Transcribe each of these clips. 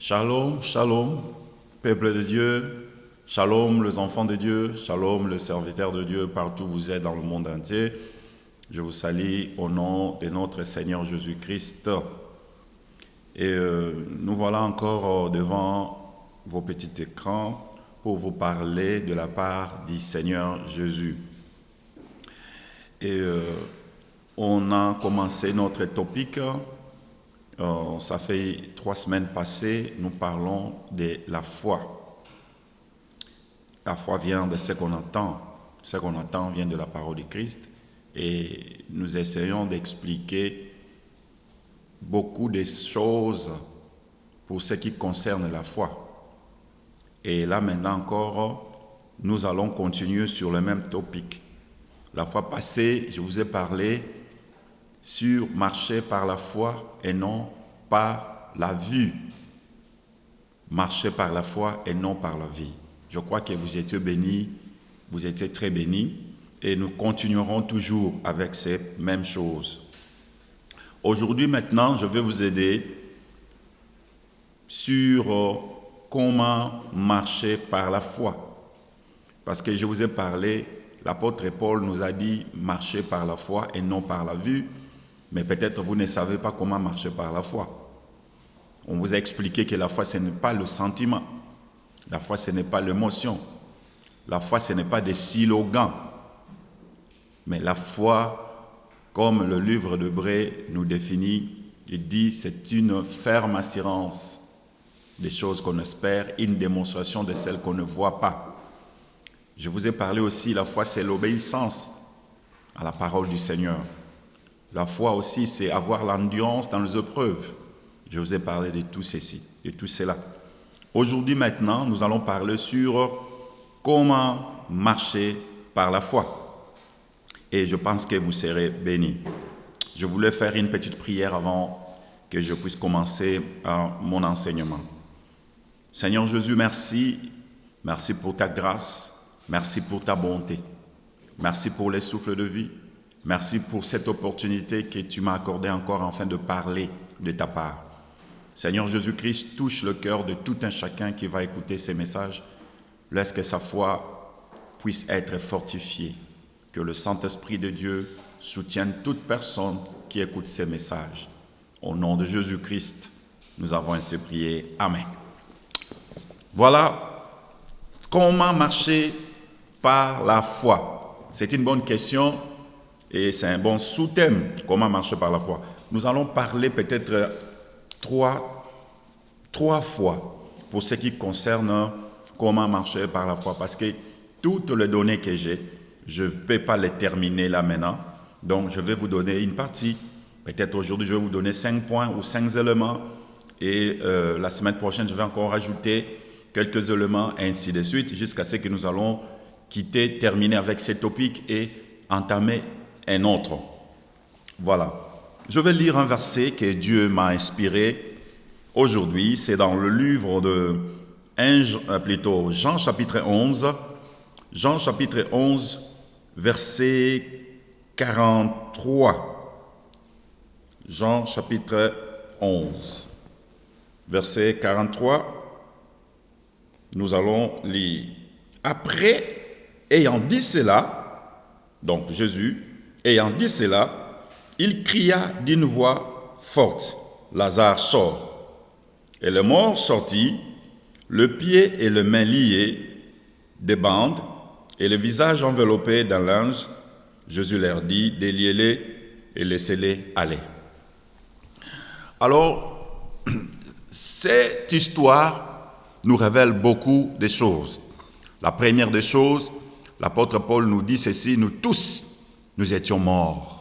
Shalom, shalom, peuple de Dieu, shalom les enfants de Dieu, shalom les serviteurs de Dieu, partout où vous êtes dans le monde entier. Je vous salue au nom de notre Seigneur Jésus-Christ. Et nous voilà encore devant vos petits écrans pour vous parler de la part du Seigneur Jésus. Et on a commencé notre topic. Ça fait 3 semaines passées, nous parlons de la foi. La foi vient de ce qu'on entend. Ce qu'on entend vient de la parole de Christ. Et nous essayons d'expliquer beaucoup de choses pour ce qui concerne la foi. Et là maintenant encore, nous allons continuer sur le même topic. La fois passée, je vous ai parlé sur marcher par la foi et non par la vue. Marcher par la foi et non par la vie. Je crois que vous étiez bénis, vous étiez très bénis, et nous continuerons toujours avec ces mêmes choses. Aujourd'hui maintenant, je vais vous aider sur comment marcher par la foi. Parce que je vous ai parlé, l'apôtre Paul nous a dit marcher par la foi et non par la vue. Mais peut-être vous ne savez pas comment marcher par la foi. On vous a expliqué que la foi, ce n'est pas le sentiment. La foi, ce n'est pas l'émotion. La foi, ce n'est pas des slogans. Mais la foi, comme le livre d'Hébreux nous définit, il dit c'est une ferme assurance des choses qu'on espère, une démonstration de celles qu'on ne voit pas. Je vous ai parlé aussi, la foi, c'est l'obéissance à la parole du Seigneur. La foi aussi, c'est avoir l'endurance dans les épreuves. Je vous ai parlé de tout ceci, de tout cela. Aujourd'hui, maintenant, nous allons parler sur comment marcher par la foi. Et je pense que vous serez bénis. Je voulais faire une petite prière avant que je puisse commencer mon enseignement. Seigneur Jésus, merci. Merci pour ta grâce. Merci pour ta bonté. Merci pour les souffles de vie. Merci pour cette opportunité que tu m'as accordée encore afin de parler de ta part. Seigneur Jésus-Christ, touche le cœur de tout un chacun qui va écouter ces messages. Laisse que sa foi puisse être fortifiée. Que le Saint-Esprit de Dieu soutienne toute personne qui écoute ces messages. Au nom de Jésus-Christ, nous avons ainsi prié. Amen. Voilà comment marcher par la foi. C'est une bonne question. Et c'est un bon sous-thème, comment marcher par la foi. Nous allons parler peut-être trois fois pour ce qui concerne comment marcher par la foi. Parce que toutes les données que j'ai, je ne peux pas les terminer là maintenant. Donc je vais vous donner une partie. Peut-être aujourd'hui, je vais vous donner 5 points ou 5 éléments. Et la semaine prochaine, je vais encore rajouter quelques éléments, ainsi de suite, jusqu'à ce que nous allons terminer avec ces topics et entamer un autre. Voilà. Je vais lire un verset que Dieu m'a inspiré aujourd'hui. C'est dans le livre de Jean chapitre 11. Jean chapitre 11, verset 43. Jean chapitre 11, verset 43. Nous allons lire. Après, ayant dit cela, donc Jésus, ayant dit cela, il cria d'une voix forte, « Lazare sort !» Et le mort sortit, le pied et les mains liés, des bandes, et le visage enveloppé d'un linge. Jésus leur dit, « Déliez-les et laissez-les aller. » Alors, cette histoire nous révèle beaucoup de choses. La première des choses, l'apôtre Paul nous dit ceci, nous tous, nous étions morts.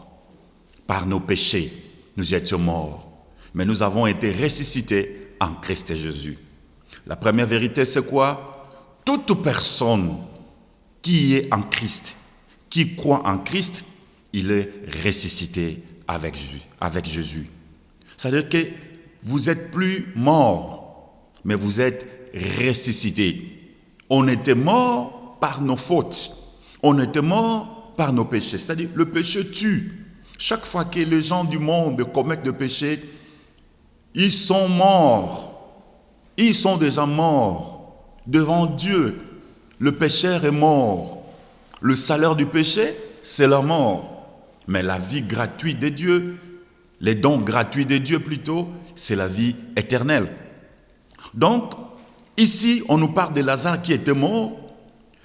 Par nos péchés, nous étions morts. Mais nous avons été ressuscités en Christ Jésus. La première vérité, c'est quoi? Toute personne qui est en Christ, qui croit en Christ, il est ressuscité avec Jésus. C'est-à-dire que vous n'êtes plus mort, mais vous êtes ressuscité. On était mort par nos fautes. On était mort par nos péchés. C'est-à-dire le péché tue. Chaque fois que les gens du monde commettent des péchés, ils sont morts. Ils sont déjà morts devant Dieu. Le pécheur est mort. Le salaire du péché, c'est la mort. Mais la vie gratuite de Dieu, les dons gratuits de Dieu plutôt, c'est la vie éternelle. Donc, ici, on nous parle de Lazare qui était mort,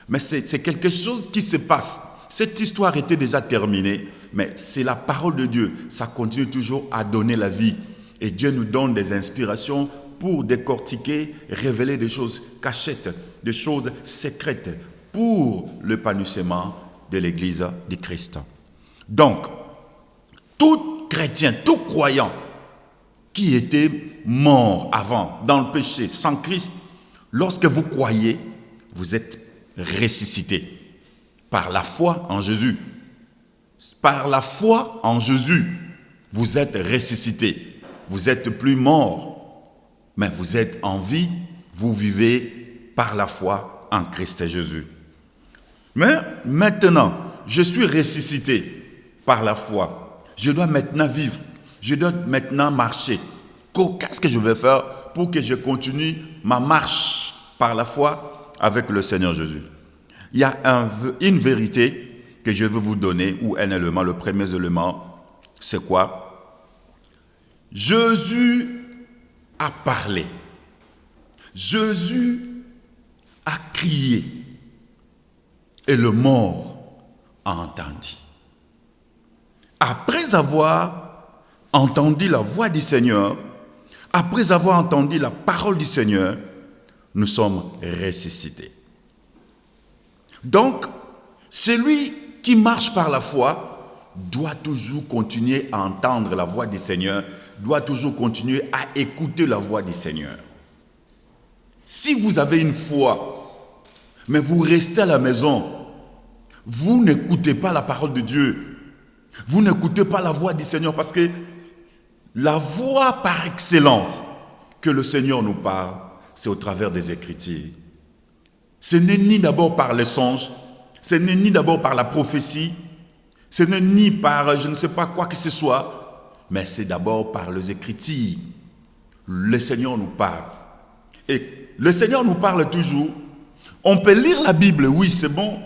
mais c'est quelque chose qui se passe. Cette histoire était déjà terminée, mais c'est la parole de Dieu. Ça continue toujours à donner la vie. Et Dieu nous donne des inspirations pour décortiquer, révéler des choses cachettes, des choses secrètes pour l'épanouissement de l'Église du Christ. Donc, tout chrétien, tout croyant qui était mort avant, dans le péché, sans Christ, lorsque vous croyez, vous êtes ressuscité par la foi en Jésus. Par la foi en Jésus, vous êtes ressuscité. Vous n'êtes plus mort, mais vous êtes en vie, vous vivez par la foi en Christ Jésus. Mais maintenant, je suis ressuscité par la foi. Je dois maintenant vivre. Je dois maintenant marcher. Qu'est-ce que je vais faire pour que je continue ma marche par la foi avec le Seigneur Jésus? Il y a une vérité que je veux vous donner, ou un élément, le premier élément, c'est quoi? Jésus a parlé. Jésus a crié. Et le mort a entendu. Après avoir entendu la voix du Seigneur, après avoir entendu la parole du Seigneur, nous sommes ressuscités. Donc, celui qui marche par la foi doit toujours continuer à entendre la voix du Seigneur, doit toujours continuer à écouter la voix du Seigneur. Si vous avez une foi, mais vous restez à la maison, vous n'écoutez pas la parole de Dieu, vous n'écoutez pas la voix du Seigneur, parce que la voix par excellence que le Seigneur nous parle, c'est au travers des Écritures. Ce n'est ni d'abord par les songes, ce n'est ni d'abord par la prophétie, ce n'est ni par je ne sais pas quoi que ce soit, mais c'est d'abord par les Écritures. Le Seigneur nous parle. Et le Seigneur nous parle toujours. On peut lire la Bible, oui, c'est bon,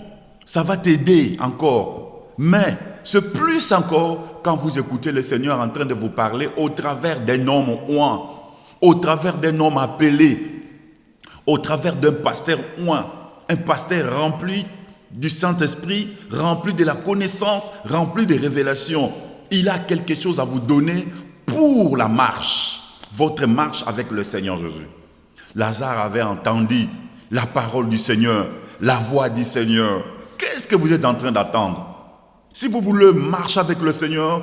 ça va t'aider encore. Mais c'est plus encore quand vous écoutez le Seigneur en train de vous parler au travers d'un homme oint, au travers d'un homme appelé, au travers d'un pasteur oint, un pasteur rempli du Saint-Esprit, rempli de la connaissance, rempli de révélations. Il a quelque chose à vous donner pour la marche, votre marche avec le Seigneur Jésus. Lazare avait entendu la parole du Seigneur, la voix du Seigneur. Qu'est-ce que vous êtes en train d'attendre? Si vous voulez marcher avec le Seigneur,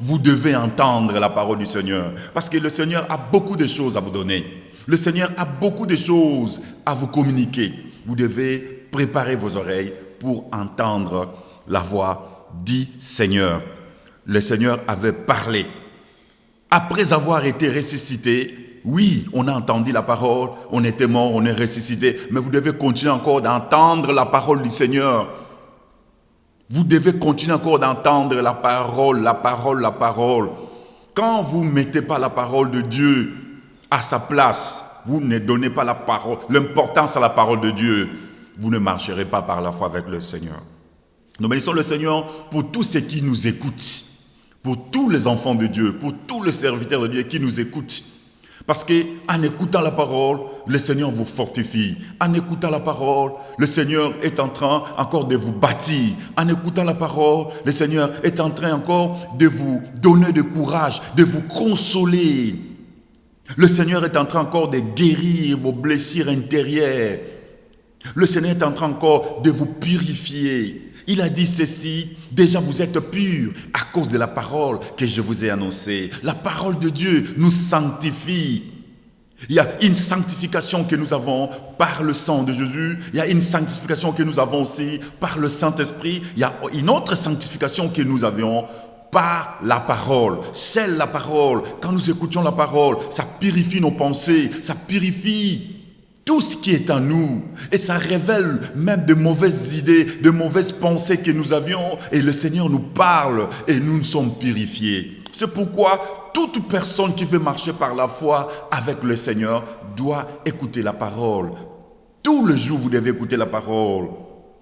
vous devez entendre la parole du Seigneur. Parce que le Seigneur a beaucoup de choses à vous donner. Le Seigneur a beaucoup de choses à vous communiquer. Vous devez préparer vos oreilles pour entendre la voix du Seigneur. Le Seigneur avait parlé. Après avoir été ressuscité, oui, on a entendu la parole, on était mort, on est ressuscité, mais vous devez continuer encore d'entendre la parole du Seigneur. Vous devez continuer encore d'entendre la parole, la parole, la parole. Quand vous ne mettez pas la parole de Dieu à sa place, vous ne donnez pas la parole, l'importance à la parole de Dieu, vous ne marcherez pas par la foi avec le Seigneur. Nous bénissons le Seigneur pour tous ceux qui nous écoutent, pour tous les enfants de Dieu, pour tous les serviteurs de Dieu qui nous écoutent. Parce qu'en écoutant la parole, le Seigneur vous fortifie. En écoutant la parole, le Seigneur est en train encore de vous bâtir. En écoutant la parole, le Seigneur est en train encore de vous donner du courage, de vous consoler. Le Seigneur est en train encore de guérir vos blessures intérieures. Le Seigneur est en train encore de vous purifier. Il a dit ceci, déjà vous êtes purs à cause de la parole que je vous ai annoncée. La parole de Dieu nous sanctifie. Il y a une sanctification que nous avons par le sang de Jésus. Il y a une sanctification que nous avons aussi par le Saint-Esprit. Il y a une autre sanctification que nous avions par la parole. C'est la parole. Quand nous écoutons la parole, ça purifie nos pensées, ça purifie tout ce qui est en nous. Et ça révèle même de mauvaises idées, de mauvaises pensées que nous avions. Et le Seigneur nous parle et nous nous sommes purifiés. C'est pourquoi toute personne qui veut marcher par la foi avec le Seigneur doit écouter la parole. Tout le jour, vous devez écouter la parole.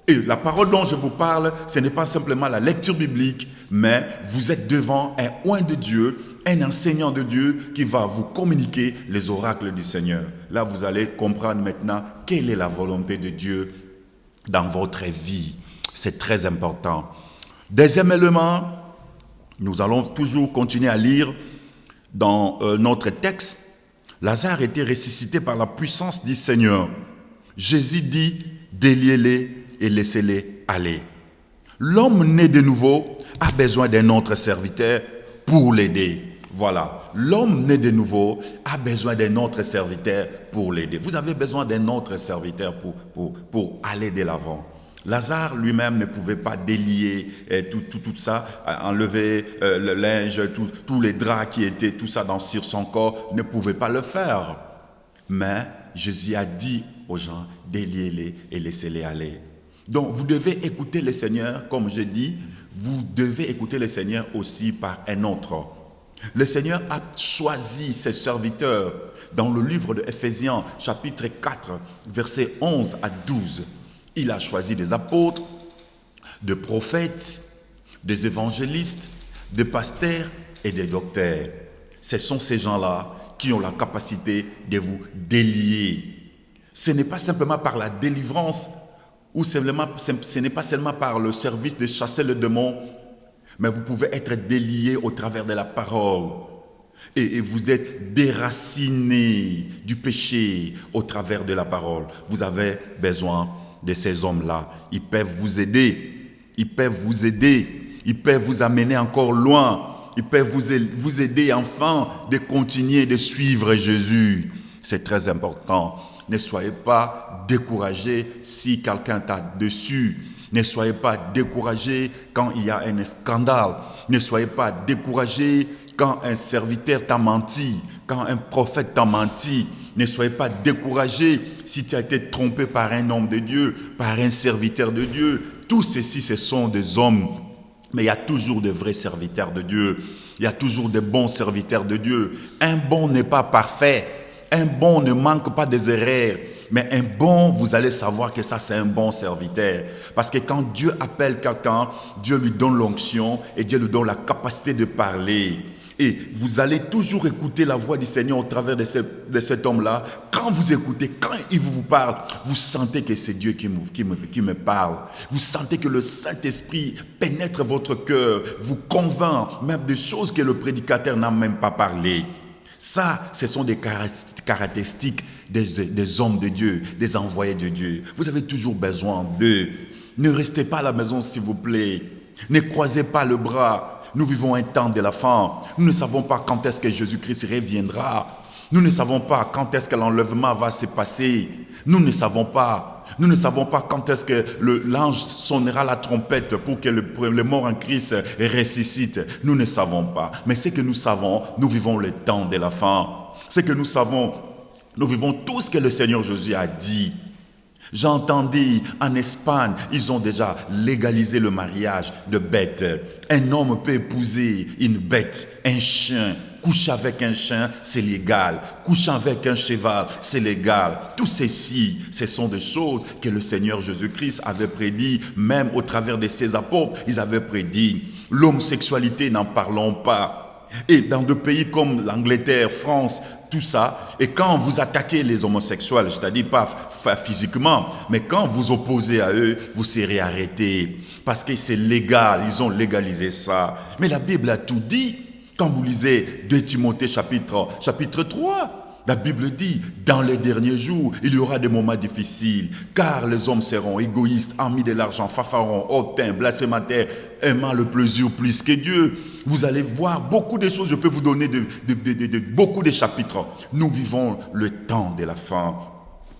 Et la parole dont je vous parle, ce n'est pas simplement la lecture biblique, mais vous êtes devant un oint de Dieu, un enseignant de Dieu qui va vous communiquer les oracles du Seigneur. Là, vous allez comprendre maintenant quelle est la volonté de Dieu dans votre vie. C'est très important. Deuxième élément, nous allons toujours continuer à lire dans notre texte. Lazare était ressuscité par la puissance du Seigneur. Jésus dit, déliez-les et laissez-les aller. L'homme né de nouveau a besoin d'un autre serviteur pour l'aider. Voilà, l'homme né de nouveau a besoin d'un autre serviteur pour l'aider. Vous avez besoin d'un autre serviteur pour aller de l'avant. Lazare lui-même ne pouvait pas délier tout ça, enlever le linge, tous les draps qui étaient, tout ça sur son corps, ne pouvait pas le faire. Mais Jésus a dit aux gens, déliez-les et laissez-les aller. Donc vous devez écouter le Seigneur, comme je dis, vous devez écouter le Seigneur aussi par un autre. Le Seigneur a choisi ses serviteurs dans le livre de Éphésiens, chapitre 4, versets 11 à 12. Il a choisi des apôtres, des prophètes, des évangélistes, des pasteurs et des docteurs. Ce sont ces gens-là qui ont la capacité de vous délier. Ce n'est pas simplement par la délivrance, ou ce n'est pas seulement par le service de chasser le démon, mais vous pouvez être délié au travers de la parole. Et vous êtes déraciné du péché au travers de la parole. Vous avez besoin de ces hommes-là. Ils peuvent vous aider. Ils peuvent vous aider. Ils peuvent vous amener encore loin. Ils peuvent vous aider enfin de continuer de suivre Jésus. C'est très important. Ne soyez pas découragés si quelqu'un t'a dessus. Ne soyez pas découragés quand il y a un scandale. Ne soyez pas découragés quand un serviteur t'a menti, quand un prophète t'a menti. Ne soyez pas découragés si tu as été trompé par un homme de Dieu, par un serviteur de Dieu. Tous ceux-ci, ce sont des hommes. Mais il y a toujours de vrais serviteurs de Dieu. Il y a toujours de bons serviteurs de Dieu. Un bon n'est pas parfait. Un bon ne manque pas des erreurs. Mais un bon, vous allez savoir que ça, c'est un bon serviteur. Parce que quand Dieu appelle quelqu'un, Dieu lui donne l'onction et Dieu lui donne la capacité de parler. Et vous allez toujours écouter la voix du Seigneur au travers de cet homme-là. Quand vous écoutez, quand il vous parle, vous sentez que c'est Dieu qui me parle. Vous sentez que le Saint-Esprit pénètre votre cœur, vous convainc même des choses que le prédicateur n'a même pas parlé. Ça, ce sont des caractéristiques des hommes de Dieu, des envoyés de Dieu. Vous avez toujours besoin d'eux. Ne restez pas à la maison, s'il vous plaît. Ne croisez pas le bras. Nous vivons un temps de la fin. Nous ne savons pas quand est-ce que Jésus-Christ reviendra. Nous ne savons pas quand est-ce que l'enlèvement va se passer. Nous ne savons pas. Nous ne savons pas quand est-ce que l'ange sonnera la trompette pour que le mort en Christ ressuscite. Nous ne savons pas. Mais ce que nous savons, nous vivons le temps de la fin. Ce que nous savons, nous vivons tout ce que le Seigneur Jésus a dit. J'entendais en Espagne, ils ont déjà légalisé le mariage de bêtes. Un homme peut épouser une bête, un chien. Coucher avec un chien, c'est légal. Coucher avec un cheval, c'est légal. Tout ceci, ce sont des choses que le Seigneur Jésus-Christ avait prédit, même au travers de ses apôtres, ils avaient prédit. L'homosexualité, n'en parlons pas. Et dans des pays comme l'Angleterre, France, tout ça, et quand vous attaquez les homosexuels, c'est-à-dire pas physiquement, mais quand vous opposez à eux, vous serez arrêtés. Parce que c'est légal, ils ont légalisé ça. Mais la Bible a tout dit. Quand vous lisez 2 Timothée chapitre 3, la Bible dit, dans les derniers jours, il y aura des moments difficiles, car les hommes seront égoïstes, amis de l'argent, fanfarons, hautains, blasphémateurs, aimant le plaisir plus que Dieu. Vous allez voir beaucoup de choses, je peux vous donner beaucoup de chapitres. Nous vivons le temps de la fin.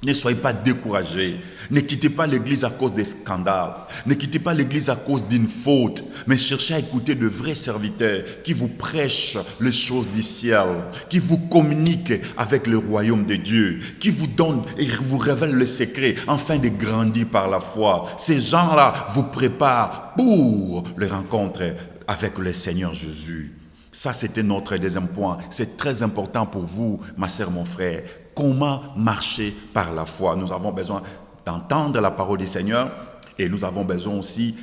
Ne soyez pas découragés. Ne quittez pas l'église à cause des scandales. Ne quittez pas l'église à cause d'une faute. Mais cherchez à écouter de vrais serviteurs qui vous prêchent les choses du ciel, qui vous communiquent avec le royaume de Dieu, qui vous donnent et vous révèlent le secret afin de grandir par la foi. Ces gens-là vous préparent pour les rencontres avec le Seigneur Jésus. Ça, c'était notre deuxième point. C'est très important pour vous, ma sœur, mon frère. Comment marcher par la foi? Nous avons besoin d'entendre la parole du Seigneur et nous avons besoin aussi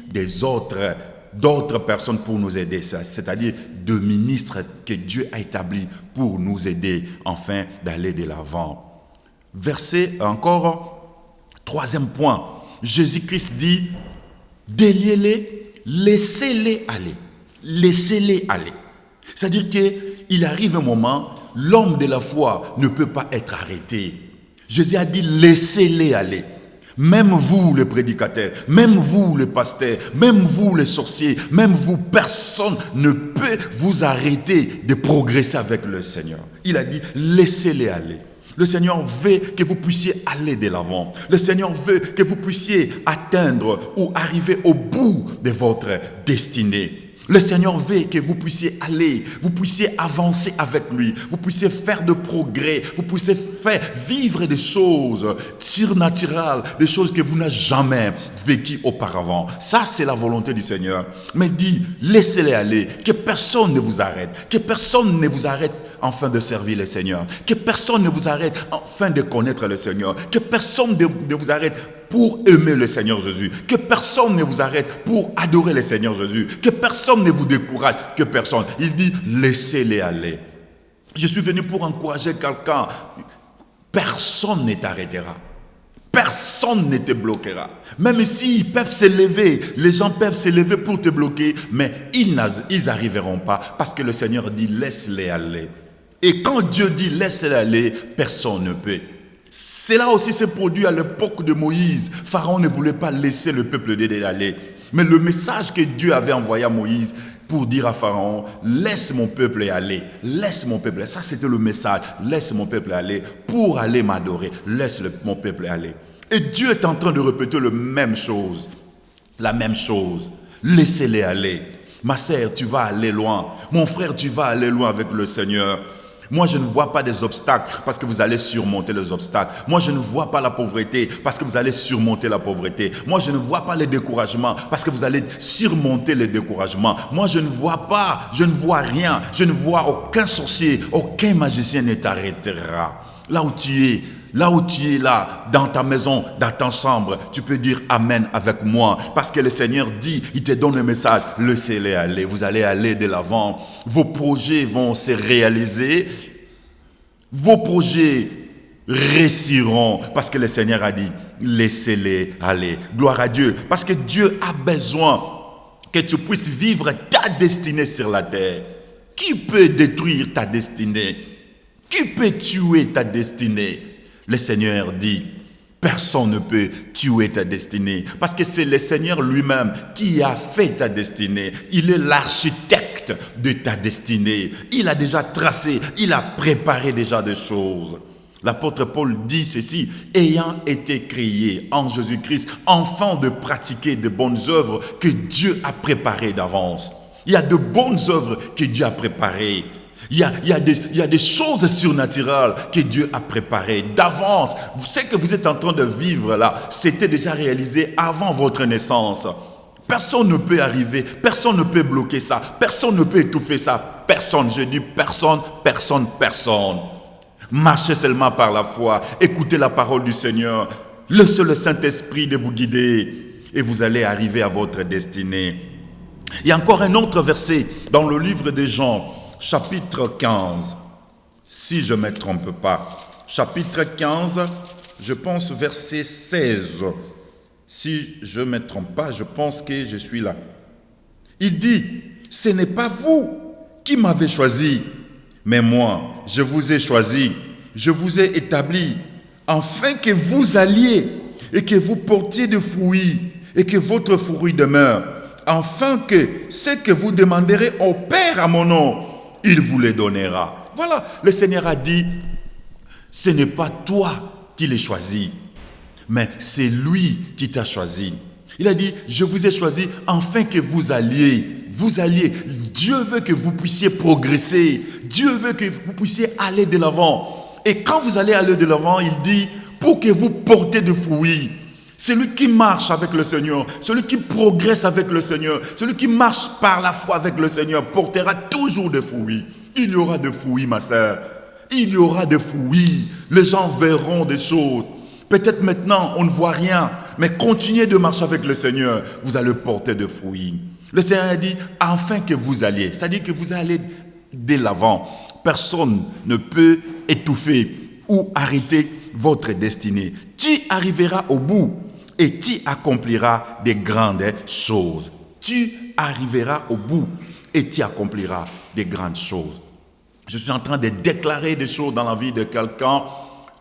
d'autres personnes pour nous aider, c'est-à-dire de ministres que Dieu a établis pour nous aider afin d'aller de l'avant. Verset encore, troisième point. Jésus-Christ dit, déliez-les, laissez-les aller. Laissez-les aller. C'est-à-dire qu'il arrive un moment, l'homme de la foi ne peut pas être arrêté. Jésus a dit, laissez-les aller. Même vous, les prédicateurs, même vous, les pasteurs, même vous, les sorciers, même vous, personne ne peut vous arrêter de progresser avec le Seigneur. Il a dit, laissez-les aller. Le Seigneur veut que vous puissiez aller de l'avant. Le Seigneur veut que vous puissiez atteindre ou arriver au bout de votre destinée. Le Seigneur veut que vous puissiez aller, vous puissiez avancer avec lui, vous puissiez faire de progrès, vous puissiez faire vivre des choses surnaturelles, des choses que vous n'avez jamais vécues auparavant. Ça, c'est la volonté du Seigneur. Mais dit, laissez-les aller, que personne ne vous arrête, que personne ne vous arrête afin de servir le Seigneur, que personne ne vous arrête afin de connaître le Seigneur, que personne ne vous arrête pour aimer le Seigneur Jésus, que personne ne vous arrête pour adorer le Seigneur Jésus, que personne ne vous décourage, que personne. Il dit, laissez-les aller. Je suis venu pour encourager quelqu'un. Personne ne t'arrêtera. Personne ne te bloquera. Même s'ils peuvent s'élever, les gens peuvent s'élever pour te bloquer, mais ils n'arriveront pas parce que le Seigneur dit, laisse-les aller. Et quand Dieu dit, laisse-les aller, personne ne peut. Cela aussi s'est produit à l'époque de Moïse. Pharaon ne voulait pas laisser le peuple d'Israël aller. Mais le message que Dieu avait envoyé à Moïse pour dire à Pharaon, laisse mon peuple aller, laisse mon peuple aller. Ça c'était le message, laisse mon peuple aller pour aller m'adorer, laisse mon peuple aller. Et Dieu est en train de répéter la même chose, laissez-les aller. Ma sœur, tu vas aller loin. Mon frère, tu vas aller loin avec le Seigneur. Moi, je ne vois pas des obstacles parce que vous allez surmonter les obstacles. Moi, je ne vois pas la pauvreté parce que vous allez surmonter la pauvreté. Moi, je ne vois pas les découragements parce que vous allez surmonter les découragements. Moi, je ne vois rien. Je ne vois aucun sorcier, aucun magicien ne t'arrêtera. Là où tu es là, dans ta maison, dans ta chambre, tu peux dire Amen avec moi. Parce que le Seigneur dit, il te donne un message, laissez-les aller. Vous allez aller de l'avant. Vos projets vont se réaliser. Vos projets réussiront. Parce que le Seigneur a dit, laissez-les aller. Gloire à Dieu. Parce que Dieu a besoin que tu puisses vivre ta destinée sur la terre. Qui peut détruire ta destinée? Qui peut tuer ta destinée? Le Seigneur dit, personne ne peut tuer ta destinée. Parce que c'est le Seigneur lui-même qui a fait ta destinée. Il est l'architecte de ta destinée. Il a déjà tracé, il a préparé déjà des choses. L'apôtre Paul dit ceci, ayant été créé en Jésus-Christ, enfant de pratiquer de bonnes œuvres que Dieu a préparées d'avance. Il y a de bonnes œuvres que Dieu a préparées. Il y a des choses surnaturelles que Dieu a préparées d'avance. Ce que vous êtes en train de vivre là, c'était déjà réalisé avant votre naissance. Personne ne peut arriver, personne ne peut bloquer ça, personne ne peut étouffer ça. Personne, je dis personne. Marchez seulement par la foi, écoutez la parole du Seigneur, laissez le Saint-Esprit de vous guider et vous allez arriver à votre destinée. Il y a encore un autre verset dans le livre de Jean, chapitre 15, si je ne me trompe pas. Chapitre 15, je pense verset 16. Si je ne me trompe pas, je pense que je suis là. Il dit, ce n'est pas vous qui m'avez choisi, mais moi, je vous ai choisi, je vous ai établi, afin que vous alliez et que vous portiez de fruits et que votre fruit demeure, afin que ce que vous demanderez au Père à mon nom, il vous les donnera. Voilà, le Seigneur a dit, ce n'est pas toi qui l'as choisi, mais c'est lui qui t'a choisi. Il a dit, je vous ai choisi afin que vous alliez. Dieu veut que vous puissiez progresser. Dieu veut que vous puissiez aller de l'avant. Et quand vous allez aller de l'avant, il dit, pour que vous portez de fruits. Celui qui marche avec le Seigneur, celui qui progresse avec le Seigneur, celui qui marche par la foi avec le Seigneur portera toujours des fruits. Il y aura des fruits, ma sœur. Il y aura des fruits. Les gens verront des choses. Peut-être maintenant, on ne voit rien, mais continuez de marcher avec le Seigneur. Vous allez porter des fruits. Le Seigneur a dit, afin que vous alliez. C'est-à-dire que vous allez dès l'avant. Personne ne peut étouffer ou arrêter votre destinée. Tu arriveras au bout et tu accompliras des grandes choses. Tu arriveras au bout et tu accompliras des grandes choses. Je suis en train de déclarer des choses dans la vie de quelqu'un.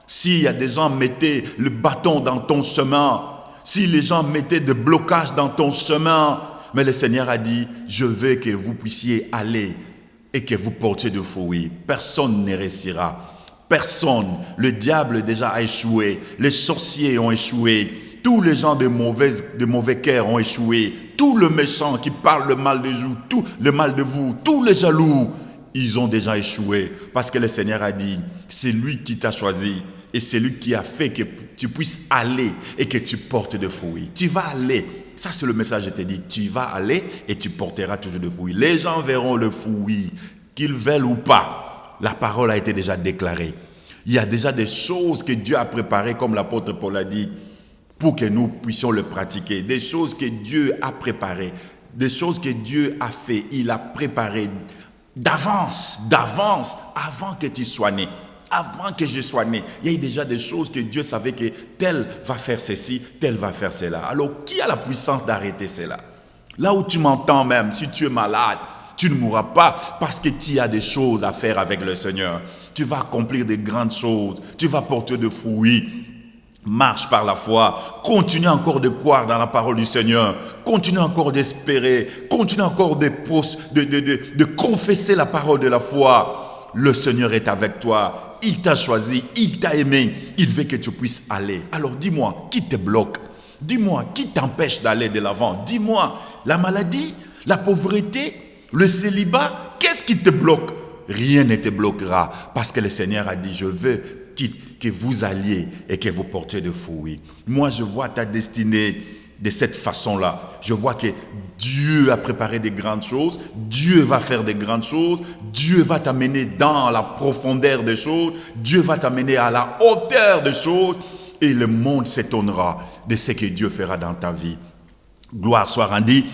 S'il y a des gens qui mettaient le bâton dans ton chemin, si les gens mettaient des blocages dans ton chemin, mais le Seigneur a dit, je veux que vous puissiez aller et que vous portiez de fruits. Personne ne réussira. Personne. Le diable déjà a échoué. Les sorciers ont échoué. Tous les gens de mauvais cœur ont échoué. Tous les méchants qui parlent le mal de vous, tout le mal de vous, tous les jaloux, ils ont déjà échoué. Parce que le Seigneur a dit, c'est lui qui t'a choisi. Et c'est lui qui a fait que tu puisses aller et que tu portes des fruits. Tu vas aller. Ça, c'est le message que je te dis. Tu vas aller et tu porteras toujours des fruits. Les gens verront le fruit, qu'ils veulent ou pas. La parole a été déjà déclarée. Il y a déjà des choses que Dieu a préparées, comme l'apôtre Paul a dit, pour que nous puissions le pratiquer. Des choses que Dieu a préparées. Des choses que Dieu a fait. Il a préparé d'avance, avant que tu sois né. Avant que je sois né, il y a eu déjà des choses que Dieu savait que tel va faire ceci, tel va faire cela. Alors, qui a la puissance d'arrêter cela? Là où tu m'entends même, si tu es malade, tu ne mourras pas parce que tu as des choses à faire avec le Seigneur. Tu vas accomplir des grandes choses, tu vas porter de fruits. Marche par la foi, continue encore de croire dans la parole du Seigneur, continue encore d'espérer, continue encore de confesser la parole de la foi. Le Seigneur est avec toi. Il t'a choisi, il t'a aimé, il veut que tu puisses aller. Alors dis-moi, qui te bloque? Dis-moi, qui t'empêche d'aller de l'avant? Dis-moi, la maladie, la pauvreté, le célibat, qu'est-ce qui te bloque? Rien ne te bloquera parce que le Seigneur a dit, je veux que vous alliez et que vous portiez de fruits. Moi, je vois ta destinée de cette façon-là. Je vois que Dieu a préparé des grandes choses, Dieu va faire des grandes choses, Dieu va t'amener dans la profondeur des choses, Dieu va t'amener à la hauteur des choses et le monde s'étonnera de ce que Dieu fera dans ta vie. Gloire soit rendue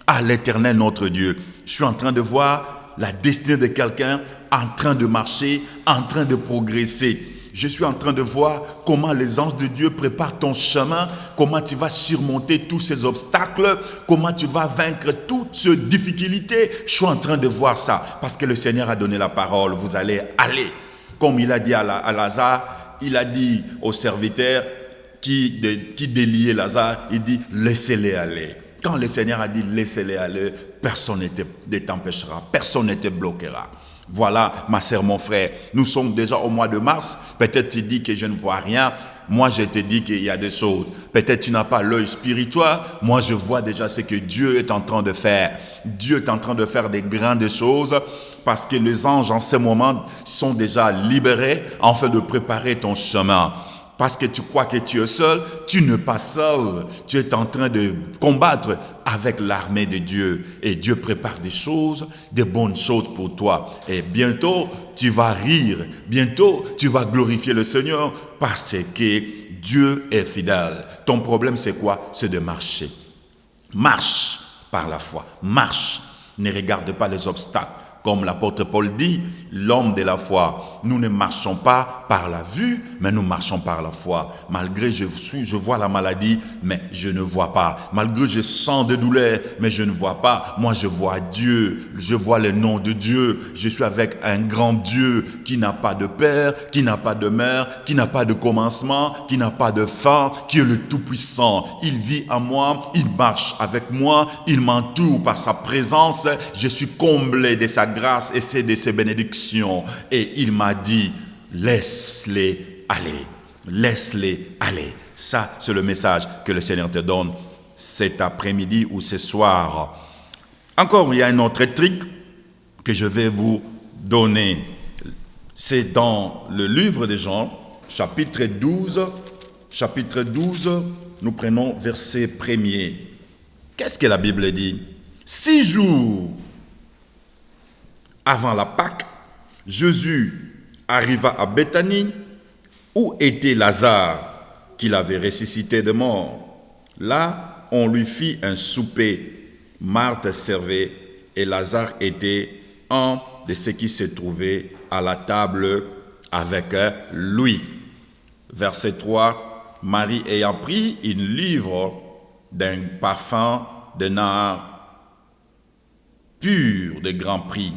à l'Éternel notre Dieu. Je suis en train de voir la destinée de quelqu'un en train de marcher, en train de progresser. Je suis en train de voir comment les anges de Dieu préparent ton chemin, comment tu vas surmonter tous ces obstacles, comment tu vas vaincre toutes ces difficultés. Je suis en train de voir ça parce que le Seigneur a donné la parole. Vous allez aller. Comme il a dit à Lazare, il a dit aux serviteurs qui déliaient Lazare, il dit laissez-les aller. Quand le Seigneur a dit laissez-les aller, personne ne t'empêchera, personne ne te bloquera. Voilà, ma sœur, mon frère, nous sommes déjà au mois de mars. Peut-être tu dis que je ne vois rien. Moi, je te dis qu'il y a des choses. Peut-être tu n'as pas l'œil spirituel. Moi, je vois déjà ce que Dieu est en train de faire. Dieu est en train de faire des grandes choses parce que les anges, en ce moment, sont déjà libérés afin de préparer ton chemin. Parce que tu crois que tu es seul, tu n'es pas seul. Tu es en train de combattre avec l'armée de Dieu. Et Dieu prépare des choses, des bonnes choses pour toi. Et bientôt, tu vas rire. Bientôt, tu vas glorifier le Seigneur parce que Dieu est fidèle. Ton problème, c'est quoi? C'est de marcher. Marche par la foi. Marche. Ne regarde pas les obstacles. Comme l'apôtre Paul dit, l'homme de la foi, nous ne marchons pas par la vue, mais nous marchons par la foi. Malgré je vois la maladie, mais je ne vois pas. Malgré je sens des douleurs, mais je ne vois pas. Moi, je vois Dieu, je vois le nom de Dieu. Je suis avec un grand Dieu qui n'a pas de père, qui n'a pas de mère, qui n'a pas de commencement, qui n'a pas de fin, qui est le Tout-Puissant. Il vit en moi, il marche avec moi, il m'entoure par sa présence. Je suis comblé de sa grâce et c'est de ses bénédictions. Et il m'a dit, laisse-les aller. Laisse-les aller. Ça, c'est le message que le Seigneur te donne cet après-midi ou ce soir. Encore, il y a un autre truc que je vais vous donner. C'est dans le livre de Jean, chapitre 12, nous prenons verset 1er. Qu'est-ce que la Bible dit? 6 jours avant la Pâque, Jésus arriva à Béthanie, où était Lazare, qu'il avait ressuscité de mort. Là, on lui fit un souper. Marthe servait et Lazare était un de ceux qui se trouvaient à la table avec lui. Verset 3, Marie ayant pris une livre d'un parfum de nard pur de grand prix,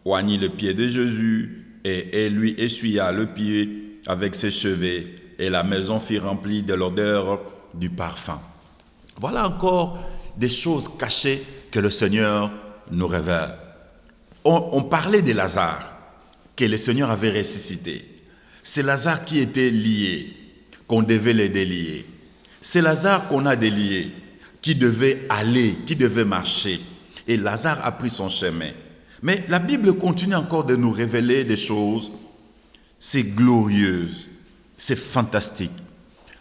oignit le pied de Jésus et lui essuya le pied avec ses cheveux, et la maison fut remplie de l'odeur du parfum. Voilà encore des choses cachées que le Seigneur nous révèle. On parlait de Lazare, que le Seigneur avait ressuscité. C'est Lazare qui était lié, qu'on devait le délier. C'est Lazare qu'on a délié, qui devait aller, qui devait marcher. Et Lazare a pris son chemin. Mais la Bible continue encore de nous révéler des choses. C'est glorieux, c'est fantastique.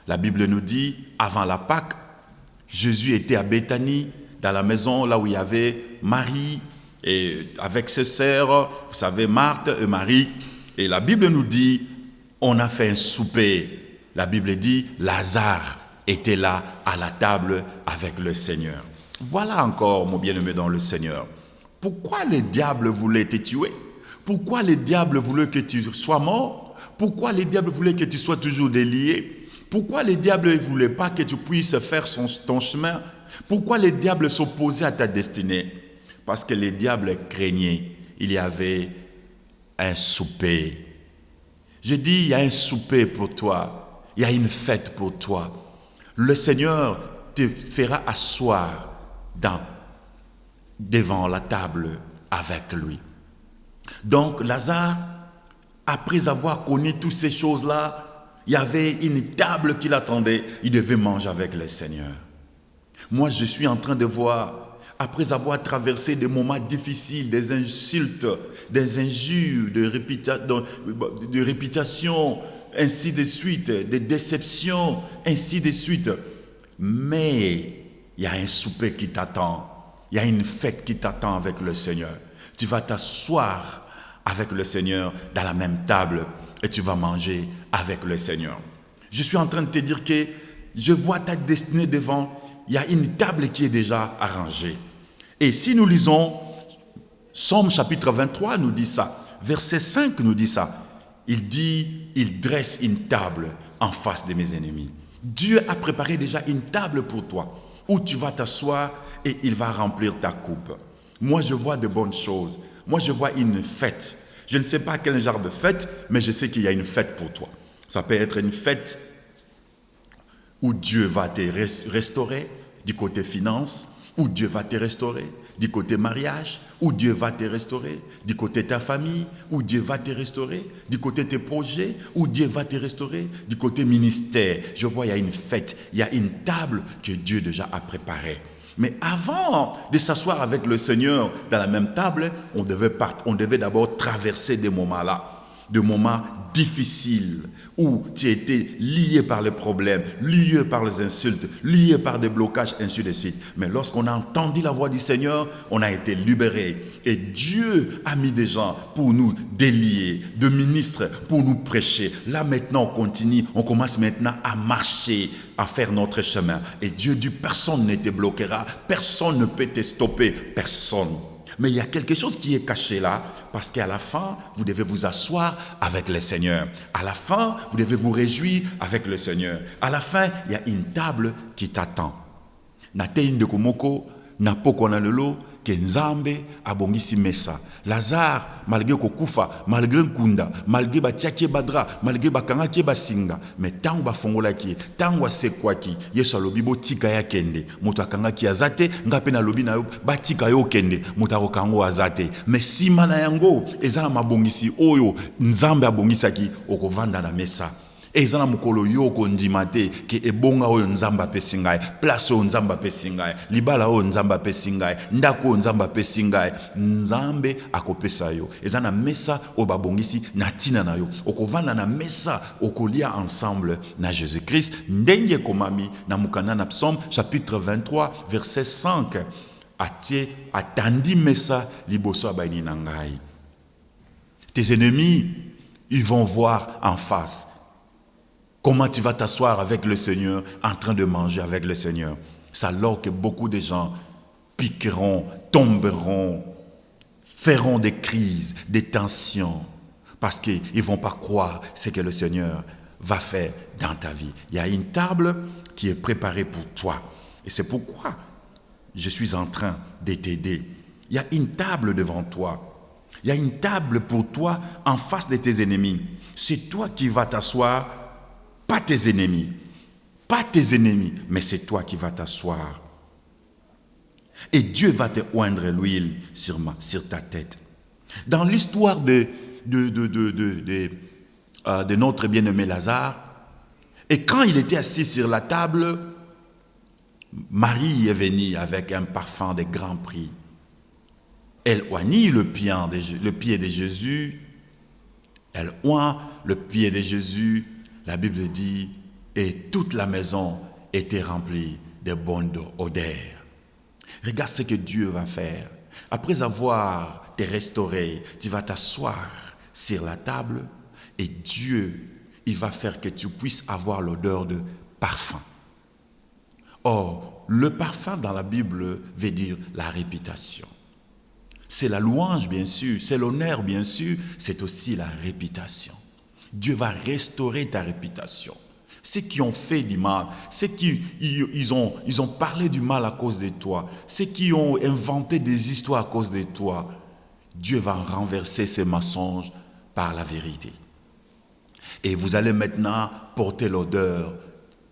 La Bible nous dit, avant la Pâque, Jésus était à Béthanie, dans la maison là où il y avait Marie, et avec ses sœurs, vous savez, Marthe et Marie. Et la Bible nous dit, on a fait un souper. La Bible dit, Lazare était là à la table avec le Seigneur. Voilà encore, mon bien-aimé dans le Seigneur. Pourquoi le diable voulait te tuer? Pourquoi le diable voulait que tu sois mort? Pourquoi le diable voulait que tu sois toujours délié? Pourquoi le diable ne voulait pas que tu puisses faire ton chemin? Pourquoi le diable s'opposait à ta destinée? Parce que le diable craignait. Il y avait un souper. Je dis, il y a un souper pour toi. Il y a une fête pour toi. Le Seigneur te fera asseoir devant la table avec lui. Donc Lazare, après avoir connu toutes ces choses-là, il y avait une table qui l'attendait. Il devait manger avec le Seigneur. Moi, je suis en train de voir, après avoir traversé des moments difficiles, des insultes, des injures, de réputation, ainsi de suite, des déceptions, ainsi de suite. Mais il y a un souper qui t'attend. Il y a une fête qui t'attend avec le Seigneur. Tu vas t'asseoir avec le Seigneur dans la même table et tu vas manger avec le Seigneur. Je suis en train de te dire que je vois ta destinée devant. Il y a une table qui est déjà arrangée. Et si nous lisons Somme chapitre 23 nous dit ça. Verset 5 nous dit ça. Il dit, il dresse une table en face de mes ennemis. Dieu a préparé déjà une table pour toi où tu vas t'asseoir et il va remplir ta coupe. Moi, je vois de bonnes choses. Moi, je vois une fête. Je ne sais pas quel genre de fête, mais je sais qu'il y a une fête pour toi. Ça peut être une fête où Dieu va te restaurer du côté finance, où Dieu va te restaurer du côté mariage, où Dieu va te restaurer du côté ta famille, où Dieu va te restaurer du côté tes projets, où Dieu va te restaurer du côté ministère. Je vois, il y a une fête, il y a une table que Dieu déjà a préparée. Mais avant de s'asseoir avec le Seigneur dans la même table, on devait d'abord traverser des moments-là, des moments difficiles où tu étais lié par les problèmes, lié par les insultes, lié par des blocages, ainsi de suite. Mais lorsqu'on a entendu la voix du Seigneur, on a été libéré. Et Dieu a mis des gens pour nous délier, de ministres pour nous prêcher. Là maintenant on continue, on commence maintenant à marcher, à faire notre chemin. Et Dieu dit, personne ne te bloquera, personne ne peut te stopper, personne. Mais il y a quelque chose qui est caché là, parce qu'à la fin, vous devez vous asseoir avec le Seigneur. À la fin, vous devez vous réjouir avec le Seigneur. À la fin, il y a une table qui t'attend. Nateinde komoko, napoko na lelo, ke Nzambe abongisi mesa. Lazare, malgré kokufa, malgré nkunda, malgré batiaki badra, malgré bakangaki basinga, mais tango bafongolaki, tango asekwaki, Yesu alobi botika ya kende, moto akangaki azate, ngape na lobi na yo batika yo kende, moto akokango azate. Mais sima na yango, eza na mabongisi oyo Nzambe abongisaki okovanda na mesa. ezana mukolo yoko ndimate ke ebonga oyo nzamba pesingai place oyo nzamba pesingai libala oyo nzamba pesingai ndako oyo nzamba pesingai nzambe akopesa yo ezana mesa oyo babongisi na tina na yo okovanda na mesa okolia ensemble na Jésus-Christ ndenge komami na mukanda na Psaume chapitre 23 verset 5 atie atandi mesa liboso abaini na ngai. Tes ennemis ils vont voir en face comment tu vas t'asseoir avec le Seigneur, en train de manger avec le Seigneur. C'est alors que beaucoup de gens piqueront, tomberont, feront des crises, des tensions, parce qu'ils ne vont pas croire ce que le Seigneur va faire dans ta vie. Il y a une table qui est préparée pour toi. Et c'est pourquoi je suis en train de t'aider. Il y a une table devant toi. Il y a une table pour toi en face de tes ennemis. C'est toi qui vas t'asseoir. Pas tes ennemis, mais c'est toi qui vas t'asseoir. Et Dieu va te oindre l'huile sur ta tête. Dans l'histoire de notre bien-aimé Lazare, et quand il était assis sur la table, Marie est venue avec un parfum de grand prix. Elle oignit le pied de Jésus, elle oint le pied de Jésus. La Bible dit, et toute la maison était remplie de bonnes odeurs. Regarde ce que Dieu va faire. Après avoir te restauré, tu vas t'asseoir sur la table et Dieu, il va faire que tu puisses avoir l'odeur de parfum. Or, le parfum dans la Bible veut dire la réputation. C'est la louange, bien sûr, c'est l'honneur, bien sûr, c'est aussi la réputation. Dieu va restaurer ta réputation. Ceux qui ont fait du mal, ceux qui ils ont parlé du mal à cause de toi, ceux qui ont inventé des histoires à cause de toi, Dieu va renverser ces mensonges par la vérité. Et vous allez maintenant porter l'odeur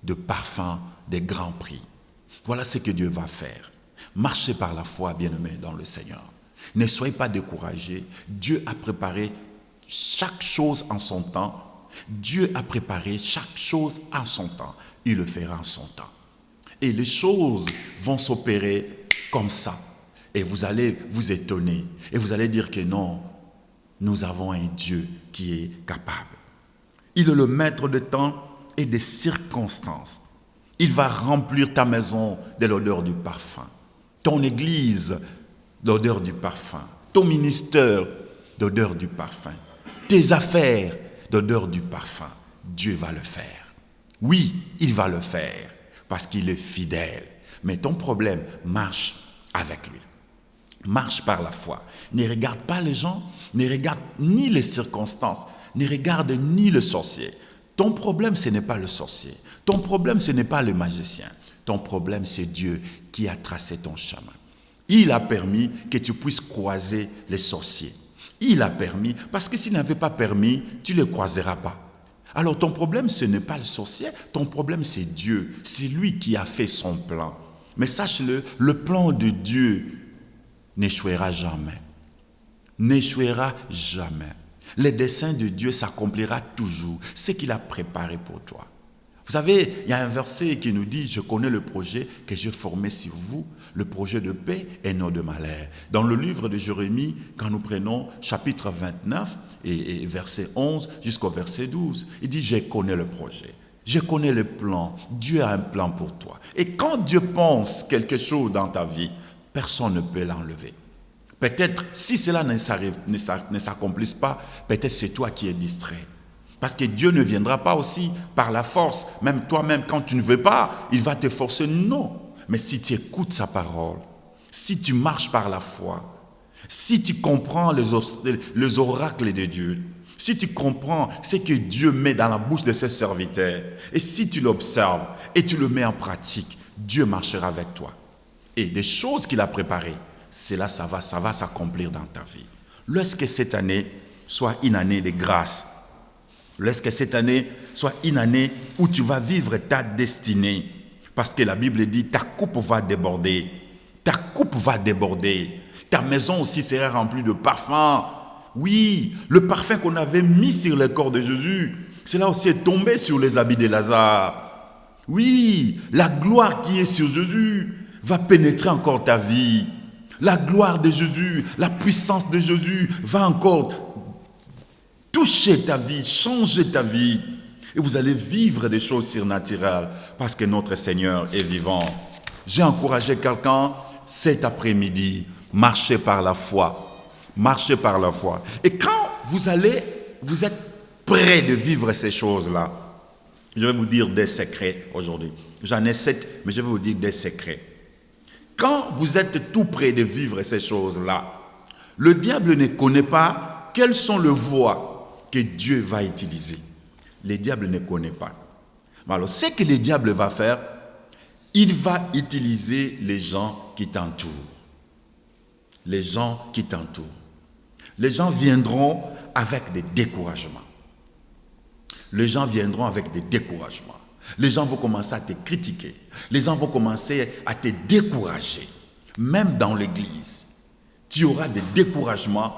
de parfum des grands prix. Voilà ce que Dieu va faire. Marchez par la foi, bien-aimés, dans le Seigneur. Ne soyez pas découragés. Dieu a préparé chaque chose en son temps. Dieu a préparé chaque chose en son temps. Il le fera en son temps. Et les choses vont s'opérer comme ça. Et vous allez vous étonner. Et vous allez dire que non, nous avons un Dieu qui est capable. Il est le maître de temps et des circonstances. Il va remplir ta maison de l'odeur du parfum. Ton église, l'odeur du parfum. Ton ministère, l'odeur du parfum. Tes affaires, d'odeur du parfum, Dieu va le faire. Oui, il va le faire parce qu'il est fidèle. Mais ton problème, marche avec lui. Marche par la foi. Ne regarde pas les gens, ne regarde ni les circonstances, ne regarde ni le sorcier. Ton problème, ce n'est pas le sorcier. Ton problème, ce n'est pas le magicien. Ton problème, c'est Dieu qui a tracé ton chemin. Il a permis que tu puisses croiser les sorciers. Il a permis, parce que s'il n'avait pas permis, tu ne les croiseras pas. Alors ton problème, ce n'est pas le sorcier, ton problème c'est Dieu. C'est lui qui a fait son plan. Mais sache-le, le plan de Dieu n'échouera jamais. N'échouera jamais. Le dessein de Dieu s'accomplira toujours, ce qu'il a préparé pour toi. Vous savez, il y a un verset qui nous dit, je connais le projet que j'ai formé sur vous, le projet de paix et non de malheur. Dans le livre de Jérémie, quand nous prenons chapitre 29 et verset 11 jusqu'au verset 12, il dit, je connais le projet, je connais le plan, Dieu a un plan pour toi. Et quand Dieu pense quelque chose dans ta vie, personne ne peut l'enlever. Peut-être, si cela ne s'accomplisse pas, peut-être c'est toi qui es distrait. Parce que Dieu ne viendra pas aussi par la force. Même toi-même, quand tu ne veux pas, il va te forcer. Non. Mais si tu écoutes sa parole, si tu marches par la foi, si tu comprends les oracles de Dieu, si tu comprends ce que Dieu met dans la bouche de ses serviteurs, et si tu l'observes et tu le mets en pratique, Dieu marchera avec toi. Et des choses qu'il a préparées, ça va s'accomplir dans ta vie. Lorsque cette année soit une année de grâce, lorsque cette année soit une année où tu vas vivre ta destinée, parce que la Bible dit, ta coupe va déborder, ta coupe va déborder, ta maison aussi sera remplie de parfums. Oui, le parfum qu'on avait mis sur le corps de Jésus, Cela aussi est tombé sur les habits de Lazare. Oui, la gloire qui est sur Jésus va pénétrer encore ta vie. La gloire de Jésus, la puissance de Jésus va encore toucher ta vie, changer ta vie. Et vous allez vivre des choses surnaturelles parce que notre Seigneur est vivant. J'ai encouragé quelqu'un cet après-midi, marchez par la foi. Marchez par la foi. Et quand vous êtes prêt de vivre ces choses-là, je vais vous dire des secrets aujourd'hui. J'en ai 7, mais je vais vous dire des secrets. Quand vous êtes tout prêt de vivre ces choses-là, le diable ne connaît pas quelles sont les voies que Dieu va utiliser. Le diable ne connaît pas. Alors, ce que le diable va faire, il va utiliser les gens qui t'entourent. Les gens qui t'entourent. Les gens viendront avec des découragements. Les gens viendront avec des découragements. Les gens vont commencer à te critiquer. Les gens vont commencer à te décourager. Même dans l'église, tu auras des découragements.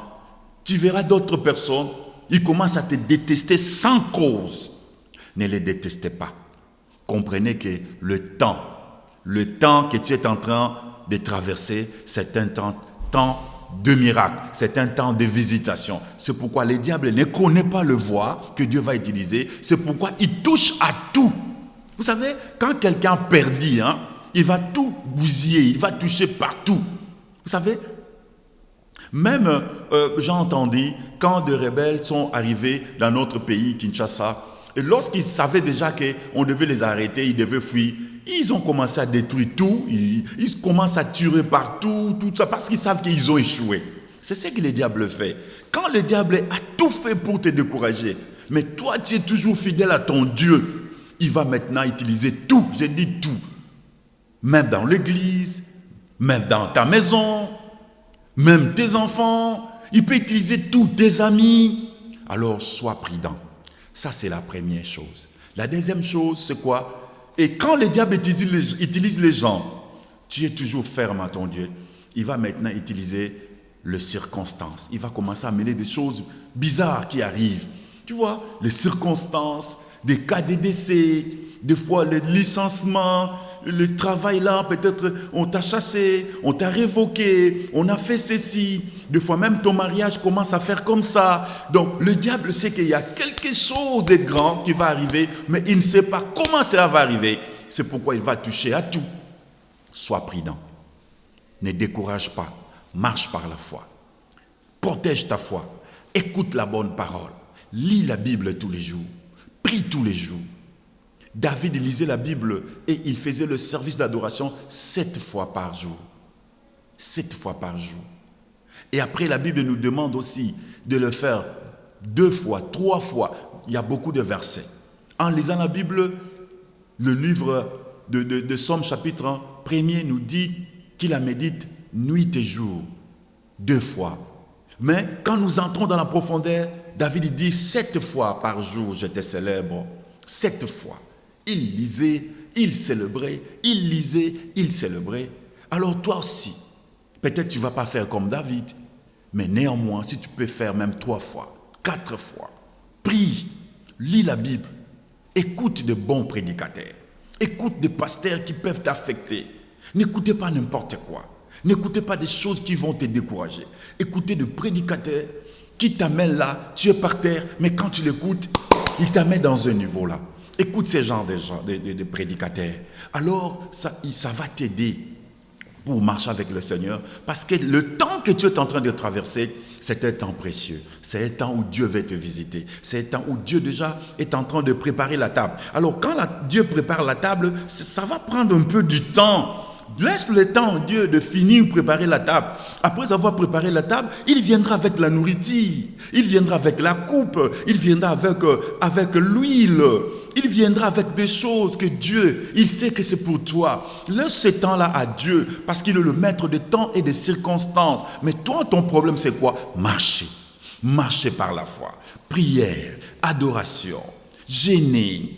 Tu verras d'autres personnes, ils commencent à te détester sans cause. Ne les détestez pas. Comprenez que le temps que tu es en train de traverser, c'est un temps de miracle, c'est un temps de visitation. C'est pourquoi le diable ne connaît pas le voie que Dieu va utiliser. C'est pourquoi il touche à tout. Vous savez, quand quelqu'un perdit, il va tout bousiller, il va toucher partout. Vous savez, même j'ai entendu quand des rebelles sont arrivés dans notre pays, Kinshasa, et lorsqu'ils savaient déjà qu'on devait les arrêter, ils devaient fuir, ils ont commencé à détruire tout, ils commencent à tuer partout, tout ça, parce qu'ils savent qu'ils ont échoué. C'est ce que le diable fait. Quand le diable a tout fait pour te décourager, mais toi tu es toujours fidèle à ton Dieu, il va maintenant utiliser tout, j'ai dit tout, même dans l'église, même dans ta maison, même tes enfants, il peut utiliser tout, tes amis. Alors sois prudent. Ça c'est la première chose. La deuxième chose c'est quoi? Et quand le diable utilise les gens, tu es toujours ferme à ton Dieu. Il va maintenant utiliser les circonstances. Il va commencer à mêler des choses bizarres qui arrivent. Tu vois, les circonstances, des cas de décès, des fois les licenciements, le travail là, peut-être on t'a chassé, on t'a révoqué, on a fait ceci. Des fois même ton mariage commence à faire comme ça. Donc le diable sait qu'il y a quelque chose de grand qui va arriver, mais il ne sait pas comment cela va arriver. C'est pourquoi il va toucher à tout. Sois prudent. Ne décourage pas. Marche par la foi. Protège ta foi. Écoute la bonne parole. Lis la Bible tous les jours. Prie tous les jours. David lisait la Bible et il faisait le service d'adoration 7 fois par jour. 7 fois par jour. Et après, la Bible nous demande aussi de le faire 2 fois, 3 fois. Il y a beaucoup de versets. En lisant la Bible, le livre de Somme chapitre 1er nous dit qu'il la médite nuit et jour, 2 fois. Mais quand nous entrons dans la profondeur, David dit 7 fois par jour, je te célèbre. 7 fois. Il lisait, il célébrait, il lisait, il célébrait. Alors toi aussi, peut-être tu ne vas pas faire comme David, mais néanmoins, si tu peux faire même 3 fois, 4 fois, prie, lis la Bible, écoute de bons prédicateurs, écoute des pasteurs qui peuvent t'affecter. N'écoutez pas n'importe quoi. N'écoutez pas des choses qui vont te décourager. Écoutez des prédicateurs qui t'amènent là, tu es par terre, mais quand tu l'écoutes, il t'amène dans un niveau là. Écoute ces genres de prédicateurs. Alors, ça va t'aider pour marcher avec le Seigneur. Parce que le temps que tu es en train de traverser, c'est un temps précieux. C'est un temps où Dieu va te visiter. C'est un temps où Dieu déjà est en train de préparer la table. Alors, quand Dieu prépare la table, ça va prendre un peu du temps. Laisse le temps, Dieu, de finir de préparer la table. Après avoir préparé la table, il viendra avec la nourriture. Il viendra avec la coupe. Il viendra avec l'huile. Il viendra avec des choses que Dieu, il sait que c'est pour toi. Laisse ce temps-là à Dieu, parce qu'il est le maître des temps et des circonstances. Mais toi, ton problème, c'est quoi? Marcher. Marcher par la foi. Prière, adoration, jeûner,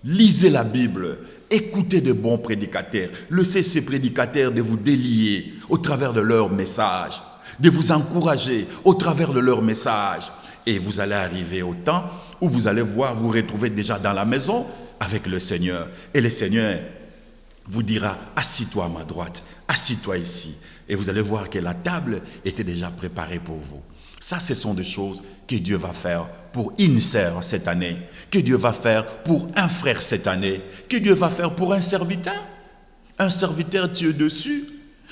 lisez la Bible. Écoutez de bons prédicateurs. Laissez ces prédicateurs de vous délier au travers de leurs messages, de vous encourager au travers de leurs messages. Et vous allez arriver au temps où vous allez vous retrouver déjà dans la maison avec le Seigneur. Et le Seigneur vous dira, assis-toi à ma droite, assis-toi ici. Et vous allez voir que la table était déjà préparée pour vous. Ça, ce sont des choses que Dieu va faire pour une sœur cette année, que Dieu va faire pour un frère cette année, que Dieu va faire pour un serviteur. Un serviteur, tu es dessus.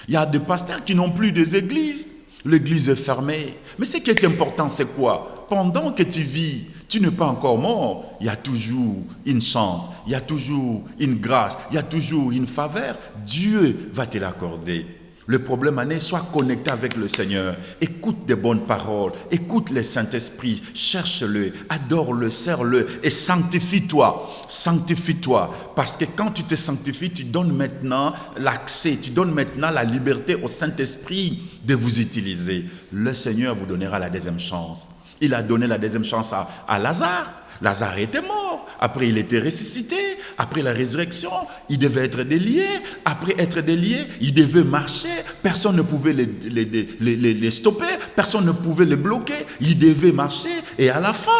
Il y a des pasteurs qui n'ont plus des églises. L'église est fermée. Mais ce qui est important, c'est quoi? Pendant que tu vis, tu n'es pas encore mort. Il y a toujours une chance, il y a toujours une grâce, il y a toujours une faveur. Dieu va te l'accorder. Le problème est, sois connecté avec le Seigneur. Écoute des bonnes paroles. Écoute le Saint-Esprit. Cherche-le, adore-le, sers-le et sanctifie-toi. Sanctifie-toi. Parce que quand tu te sanctifies, tu donnes maintenant l'accès, tu donnes maintenant la liberté au Saint-Esprit de vous utiliser. Le Seigneur vous donnera la deuxième chance. Il a donné la deuxième chance à Lazare. Lazare était mort, après il était ressuscité, après la résurrection, il devait être délié, après être délié, il devait marcher, personne ne pouvait les stopper, personne ne pouvait les bloquer, il devait marcher, et à la fin,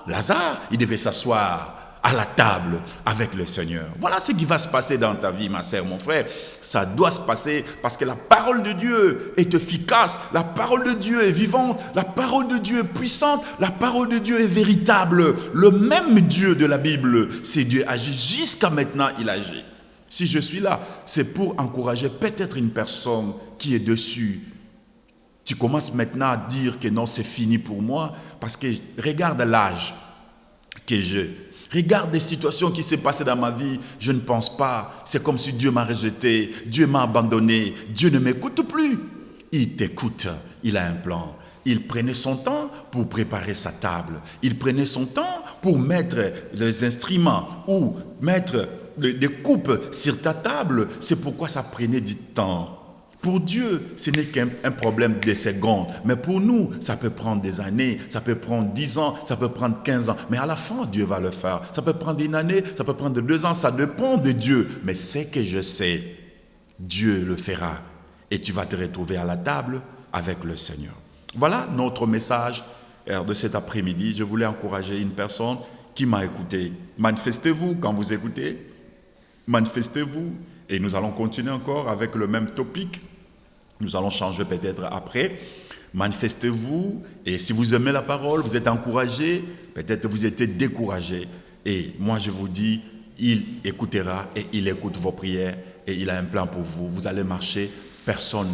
Lazare, il devait s'asseoir à la table avec le Seigneur. Voilà ce qui va se passer dans ta vie, ma sœur, mon frère. Ça doit se passer parce que la parole de Dieu est efficace, la parole de Dieu est vivante, la parole de Dieu est puissante, la parole de Dieu est véritable. Le même Dieu de la Bible, c'est Dieu agit jusqu'à maintenant, il agit. Si je suis là, c'est pour encourager peut-être une personne qui est dessus. Tu commences maintenant à dire que non, c'est fini pour moi, parce que regarde l'âge que j'ai. Regarde les situations qui s'est passées dans ma vie, je ne pense pas. C'est comme si Dieu m'a rejeté, Dieu m'a abandonné, Dieu ne m'écoute plus. Il t'écoute, il a un plan. Il prenait son temps pour préparer sa table. Il prenait son temps pour mettre les instruments ou mettre des coupes sur ta table. C'est pourquoi ça prenait du temps. Pour Dieu, ce n'est qu'un problème de secondes. Mais pour nous, ça peut prendre des années, ça peut prendre 10 ans, ça peut prendre 15 ans. Mais à la fin, Dieu va le faire. Ça peut prendre une année, ça peut prendre 2 ans, ça dépend de Dieu. Mais ce que je sais, Dieu le fera. Et tu vas te retrouver à la table avec le Seigneur. Voilà notre message de cet après-midi. Je voulais encourager une personne qui m'a écouté. Manifestez-vous quand vous écoutez. Manifestez-vous. Et nous allons continuer encore avec le même topic. Nous allons changer peut-être après. Manifestez-vous. Et si vous aimez la parole, vous êtes encouragé. Peut-être vous êtes découragé. Et moi, je vous dis, il écoutera et il écoute vos prières. Et il a un plan pour vous. Vous allez marcher. Personne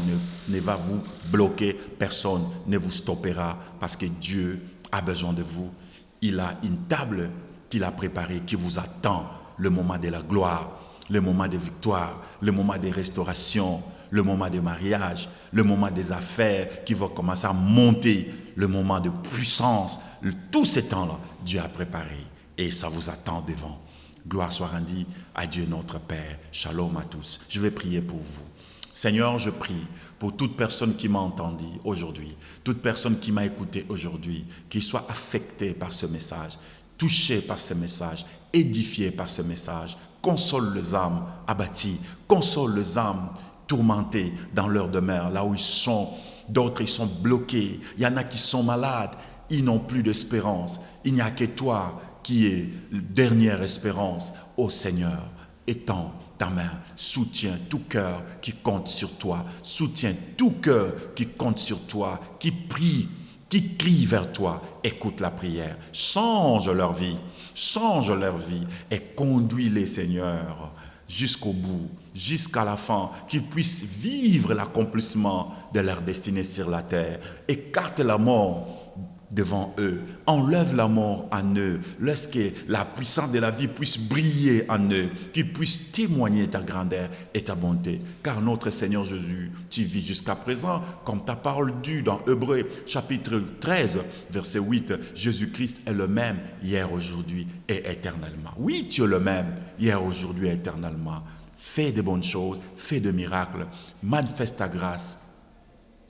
ne va vous bloquer. Personne ne vous stoppera. Parce que Dieu a besoin de vous. Il a une table qu'il a préparée, qui vous attend. Le moment de la gloire. Le moment de victoire, le moment de restauration, le moment de mariage, le moment des affaires qui vont commencer à monter, le moment de puissance. Tous ces temps-là, Dieu a préparé et ça vous attend devant. Gloire soit rendue à Dieu notre Père. Shalom à tous. Je vais prier pour vous. Seigneur, je prie pour toute personne qui m'a entendu aujourd'hui, toute personne qui m'a écouté aujourd'hui, qui soit affectée par ce message, touchée par ce message, édifiée par ce message. Console les âmes abattues, console les âmes tourmentées dans leur demeure, là où ils sont. D'autres, ils sont bloqués. Il y en a qui sont malades, ils n'ont plus d'espérance. Il n'y a que toi qui es la dernière espérance. Ô Seigneur, étends ta main, soutiens tout cœur qui compte sur toi, soutiens tout cœur qui compte sur toi, qui prie, qui crient vers toi. Écoute la prière, change leur vie et conduis-les, Seigneur, jusqu'au bout, jusqu'à la fin, qu'ils puissent vivre l'accomplissement de leur destinée sur la terre. Écarte la mort devant eux, enlève la mort en eux, laisse que la puissance de la vie puisse briller en eux, qu'ils puissent témoigner ta grandeur et ta bonté. Car notre Seigneur Jésus, tu vis jusqu'à présent, comme ta parole dit dans Hébreux chapitre 13, verset 8, Jésus-Christ est le même hier, aujourd'hui et éternellement. Oui, tu es le même hier, aujourd'hui et éternellement. Fais de bonnes choses, fais de miracles, manifeste ta grâce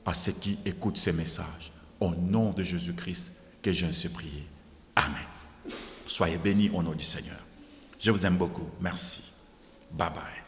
à ceux qui écoutent ces messages. Au nom de Jésus-Christ, que j'ai ainsi prié. Amen. Soyez bénis au nom du Seigneur. Je vous aime beaucoup. Merci. Bye bye.